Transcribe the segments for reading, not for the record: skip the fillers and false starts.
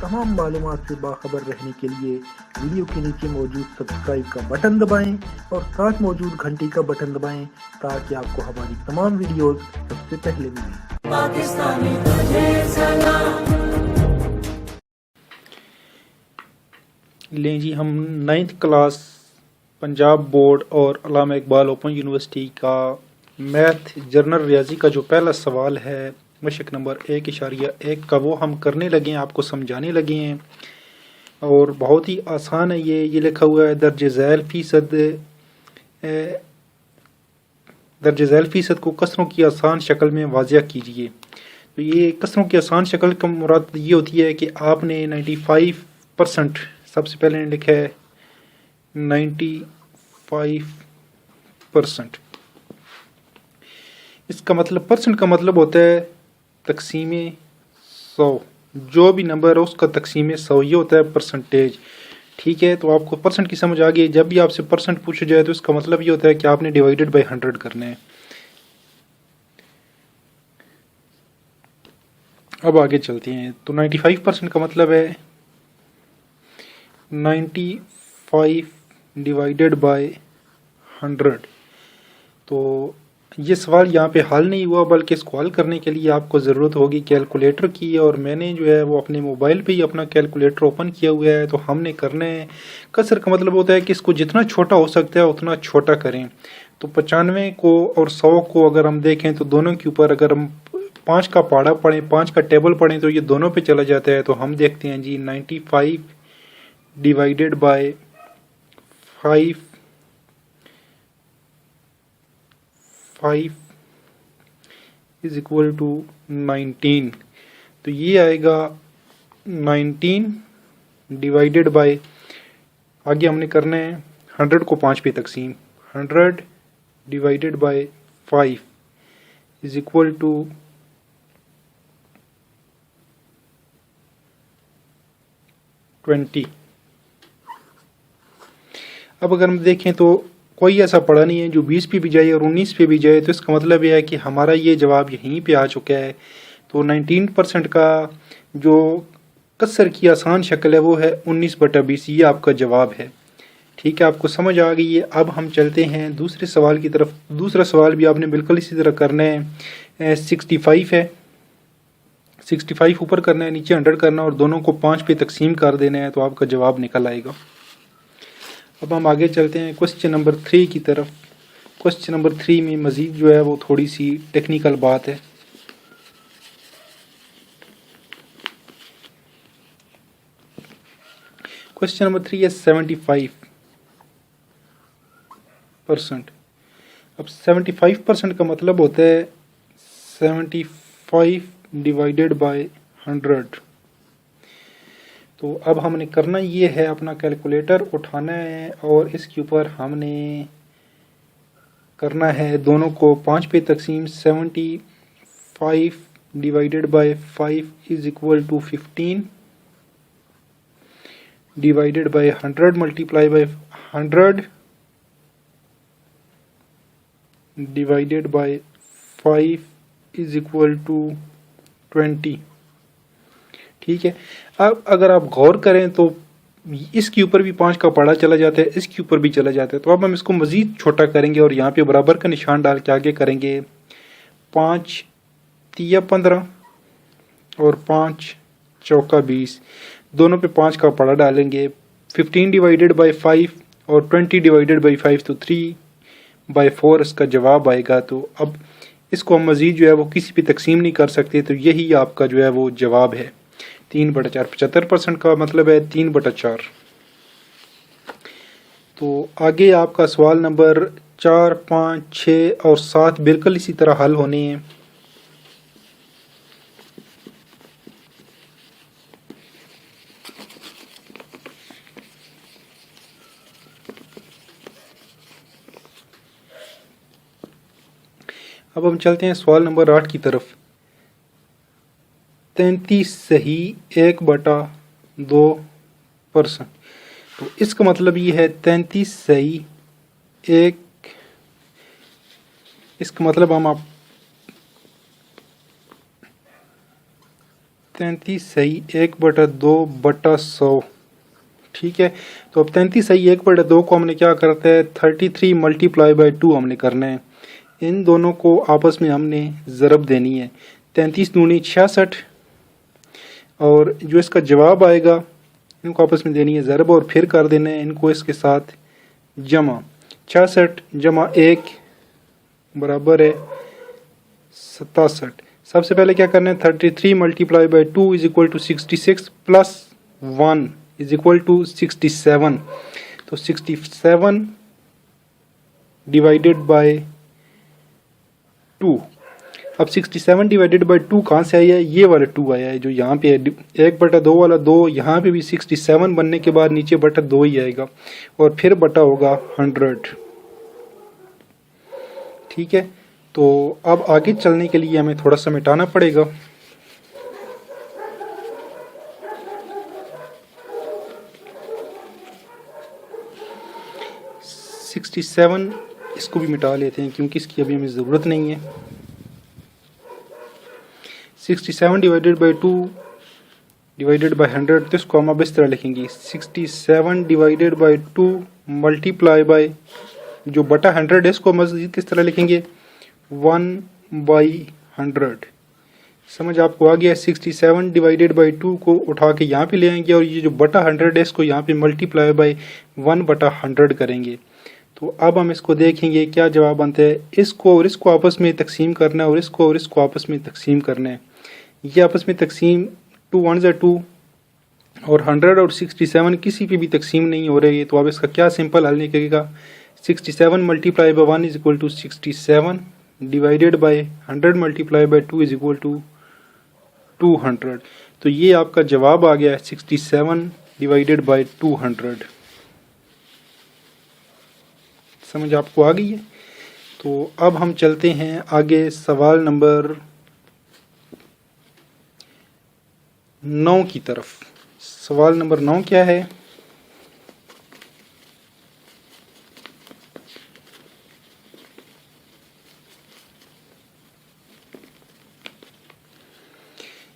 तमाम मालूमात से बाखबर रहने के लिए वीडियो के नीचे मौजूद सब्सक्राइब का बटन दबाएं और साथ मौजूद घंटी का बटन दबाएं ताकि आपको हमारी तमाम वीडियोस सबसे पहले मिलें। पाकिस्तानी तुझे सलाम। लें जी, हम 9th क्लास पंजाब बोर्ड और अल्लामा इकबाल ओपन यूनिवर्सिटी का मैथ जर्नल रियाजी का जो पहला सवाल है मशक नंबर 1.1 का वो हम करने लगे हैं, आपको समझाने लगे हैं और बहुत ही आसान है। ये लिखा हुआ है दर्ज झैल फ़ीसद को कसरों की आसान शक्ल में वाज़िया कीजिए। तो ये कसरों की आसान शक्ल का मुराद ये होती है कि आपने 95% सबसे पहले लिखा है 95%। इसका मतलब परसेंट का मतलब होता है तकसीमे 100, जो भी नंबर है उसका तकसीमे 100 ये होता है परसेंटेज। ठीक है, तो आपको परसेंट की समझ आ गई। जब भी आपसे परसेंट पूछा जाए तो इसका मतलब ये होता है कि आपने डिवाइडेड बाय 100 करना है। अब आगे चलते हैं। तो 95% का मतलब है 95 डिवाइडेड बाय 100। तो ये सवाल यहाँ पे हल नहीं हुआ, बल्कि इसको हल करने के लिए आपको ज़रूरत होगी कैलकुलेटर की, और मैंने जो है वो अपने मोबाइल पे ही अपना कैलकुलेटर ओपन किया हुआ है। तो हमने करना है, कसर का मतलब होता है कि इसको जितना छोटा हो सकता है उतना छोटा करें। तो 95 को और 100 को अगर हम देखें तो दोनों के ऊपर अगर हम 5 का पहाड़ा पढ़ें, 5 का टेबल पढ़ें तो ये दोनों पे चला जाता है। तो हम देखते हैं जी 95 divided by 5 is equal to 19। तो ये आएगा 19 डिवाइडेड बाय, आगे हमने करना है 100 को 5 पे तकसीम, 100 divided by 5 is equal to 20। अब अगर हम देखें तो कोई ऐसा पड़ा नहीं है जो 20 पे भी जाए और 19 पे भी जाए, तो इसका मतलब यह है कि हमारा ये जवाब यहीं पे आ चुका है। तो 19% का जो कसर की आसान शक्ल है वो है 19/20, ये आपका जवाब है। ठीक है, आपको समझ आ गई है। अब हम चलते हैं दूसरे सवाल की तरफ। दूसरा सवाल भी आपने बिल्कुल इसी तरह करना है। 65 है, 65 ऊपर करना है, नीचे 100 करना है और दोनों को 5 पे तकसीम कर देना है, तो आपका जवाब निकल आएगा। अब हम आगे चलते हैं क्वेश्चन नंबर 3 की तरफ। क्वेश्चन नंबर 3 में मज़ीद जो है वो थोड़ी सी टेक्निकल बात है। क्वेश्चन नंबर 3 है 75%। अब 75% का मतलब होता है 75 डिवाइडेड बाय 100। तो अब हमने करना ये है, अपना कैलकुलेटर उठाना है और इसके ऊपर हमने करना है दोनों को 5 पे तकसीम। 75 divided by 5 is equal to 15 divided by 100 multiply by 100 divided by 5 is equal to 20। ठीक है, अब अगर आप गौर करें तो इसके ऊपर भी 5 का पहाड़ा चला जाता है, इसके ऊपर भी चला जाता है। तो अब हम इसको मज़ीद छोटा करेंगे और यहाँ पे बराबर का निशान डाल के आगे करेंगे 5 तिया 15 और 5 चौका 20, दोनों पे 5 का पहाड़ा डालेंगे। 15 डिवाइडेड बाई 5 और 20 डिवाइडेड बाई 5, तो 3/4 इसका जवाब आएगा। तो अब इसको हम मज़ीद जो है वो किसी भी तकसीम नहीं कर सकते, तो यही आपका जो है वो जवाब है 3/4। 75% का मतलब है 3/4। तो आगे आपका सवाल नंबर 4, 5, 6 और 7 बिल्कुल इसी तरह हल होने हैं। अब हम चलते हैं सवाल नंबर 8 की तरफ। 33 सही 1/2%। तो इसका मतलब ये है 33 सही 1, इसका मतलब हम आप 33 सही 1/2/100। ठीक है, तो अब 33 सही 1/2 को हमने क्या करते हैं 33 मल्टीप्लाई बाई 2 हमने करना है। इन दोनों को आपस में हमने ज़रब देनी है। 33 दूनी 66 और जो इसका जवाब आएगा इनको आपस में देनी है ज़रब और फिर कर देना है इनको इसके साथ जमा। 66 जमा 1 बराबर है 67। सबसे पहले क्या करना है 33 multiply by 2 is equal to 66 plus 1 is equal to 67। तो 67 डिवाइडेड बाय 2। अब 67 डिवाइडेड बाय 2 कहाँ से आया है, ये वाला 2 आया है जो यहाँ पे है। 1/2 वाला 2 यहाँ पे भी 67 बनने के बाद नीचे बटा 2 ही आएगा और फिर बटा होगा 100। ठीक है, तो अब आगे चलने के लिए हमें थोड़ा सा मिटाना पड़ेगा। इसको भी मिटा लेते हैं क्योंकि इसकी अभी हमें ज़रूरत नहीं है। 67 डिवाइडेड बाई 2 डिवाइडेड बाई 100, तो इसको हम अब इस तरह लिखेंगे 67 डिवाइडेड बाई 2 मल्टीप्लाई बाई जो बटा 100 है इसको मज़ीद किस तरह लिखेंगे 1/100। समझ आपको आ गया। 67 डिवाइडेड बाई 2 को उठा के यहाँ पे ले आएंगे और ये जो बटा 100 है इसको यहाँ पे मल्टीप्लाई बाई 1/100 करेंगे। तो अब हम इसको देखेंगे क्या जवाब बनता है। इसको और इसको आपस में तकसीम करना है और इसको आपस में तकसीम करना है। ये आपस में तकसीम 2 1 2 और 100 और 67 किसी पे भी तकसीम नहीं हो रही है। तो अब इसका क्या सिंपल हल निकलेगा 67 multiply by 1 is equal to 67 divided by 100 multiply by 2 is equal to 200। तो ये आपका जवाब आ गया है 67 डिवाइडेड बाई 200। समझ आपको आ गई है। तो अब हम चलते हैं आगे सवाल नंबर 9 की तरफ। सवाल नंबर 9 क्या है।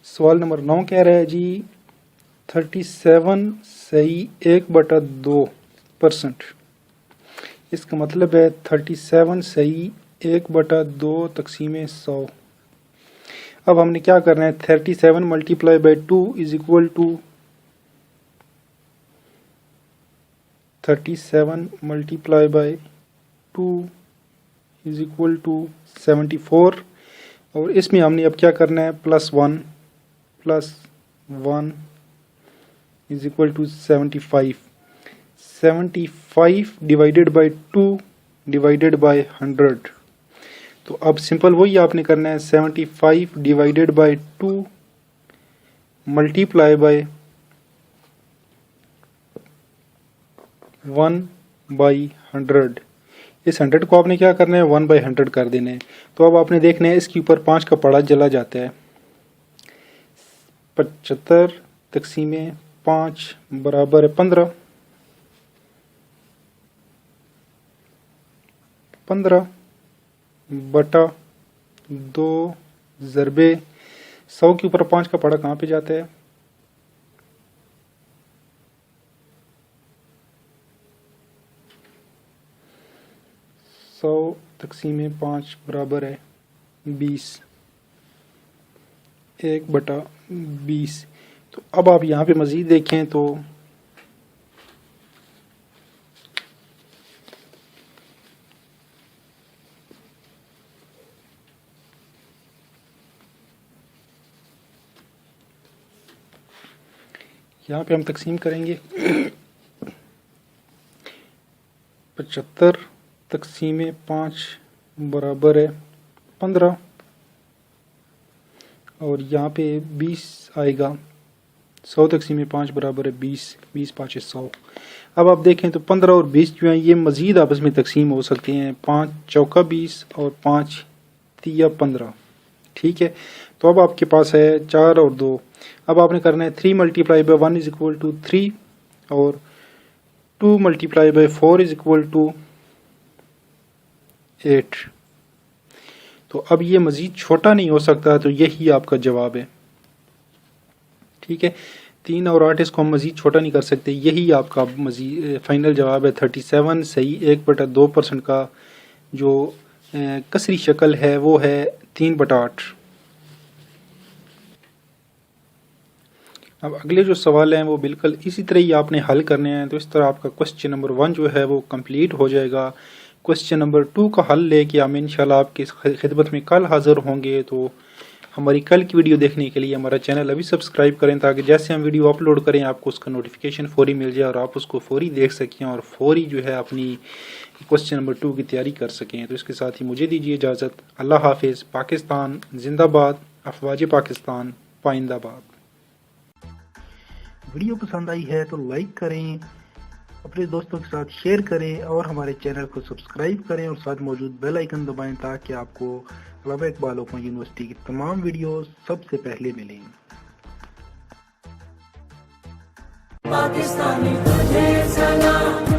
सवाल नंबर 9 कह रहा है जी 37 सही 1/2%। इसका मतलब है 37 सही 1/2 तकसीम 100। अब हमने क्या करना है 37 multiply by 2 is equal to 37 multiply by 2 is equal to 74 और इसमें हमने अब क्या करना है +1 is equal to 75। 75 divided by 2 divided by 100। तो अब सिंपल वही आपने करना है 75 डिवाइडेड बाई 2 मल्टीप्लाई बाई 1/100। इस 100 को आपने क्या करना है 1/100 कर देना है। तो अब आपने देखना है इसके ऊपर 5 का पड़ा जला जाता है। 75 तकसीम 5 बराबर है 15। 15 बटा 2 ज़रबे 100 के ऊपर 5 का पड़ा कहाँ पे जाता है 100 तकसीम 5 बराबर है 20। 1/20। तो अब आप यहाँ पे मज़ीद देखें तो यहाँ पे हम तकसीम करेंगे 75 तकसीम 5 बराबर है 15 और यहाँ पे 20 आएगा। 100 तकसीम 5 बराबर है 20। 20 5 100। अब आप देखें तो 15 और 20 जो हैं ये मज़ीद आपस में तकसीम हो सकते हैं। 5 चौका 20 और 5 तिया 15। ठीक है, तो अब आपके पास है 4 और 2। अब आपने करना है 3 multiply by 1 is equal to 3 और 2 multiply by 4 is equal to 8। तो अब ये मज़ीद छोटा नहीं हो सकता, तो यही आपका जवाब है। ठीक है, 3 और 8 इसको हम मज़ीद छोटा नहीं कर सकते। यही आपका मज़ीद फाइनल जवाब है 37 सही। 1/2% का जो कसरी शक्ल है वो है 3/8। अब अगले जो सवाल हैं वो बिल्कुल इसी तरह ही आपने हल करने हैं। तो इस तरह आपका क्वेश्चन नंबर 1 जो है वो कंप्लीट हो जाएगा। क्वेश्चन नंबर 2 का हल लेके हम इंशाल्लाह आपकी खिदमत में कल हाज़िर होंगे। तो हमारी कल की वीडियो देखने के लिए हमारा चैनल अभी सब्सक्राइब करें, ताकि जैसे हम वीडियो अपलोड करें आपको उसका नोटिफिकेशन फौरी मिल जाए और आप उसको फौरी देख सकें और फौरी जो है अपनी क्वेश्चन नंबर 2 की तैयारी कर सकें। तो इसके साथ ही मुझे दीजिए इजाज़त। अल्लाह हाफिज़। पाकिस्तान जिंदाबाद, अफवाज पाकिस्तान पाइंदाबाद। वीडियो पसंद आई है तो लाइक करें, अपने दोस्तों के साथ शेयर करें और हमारे चैनल को सब्सक्राइब करें और साथ मौजूद बेल आइकन दबाएं, ताकि आपको अल्लामा इकबाल ओपन यूनिवर्सिटी की तमाम वीडियो सबसे पहले मिलें। पाकिस्तानी तुझे सलाम।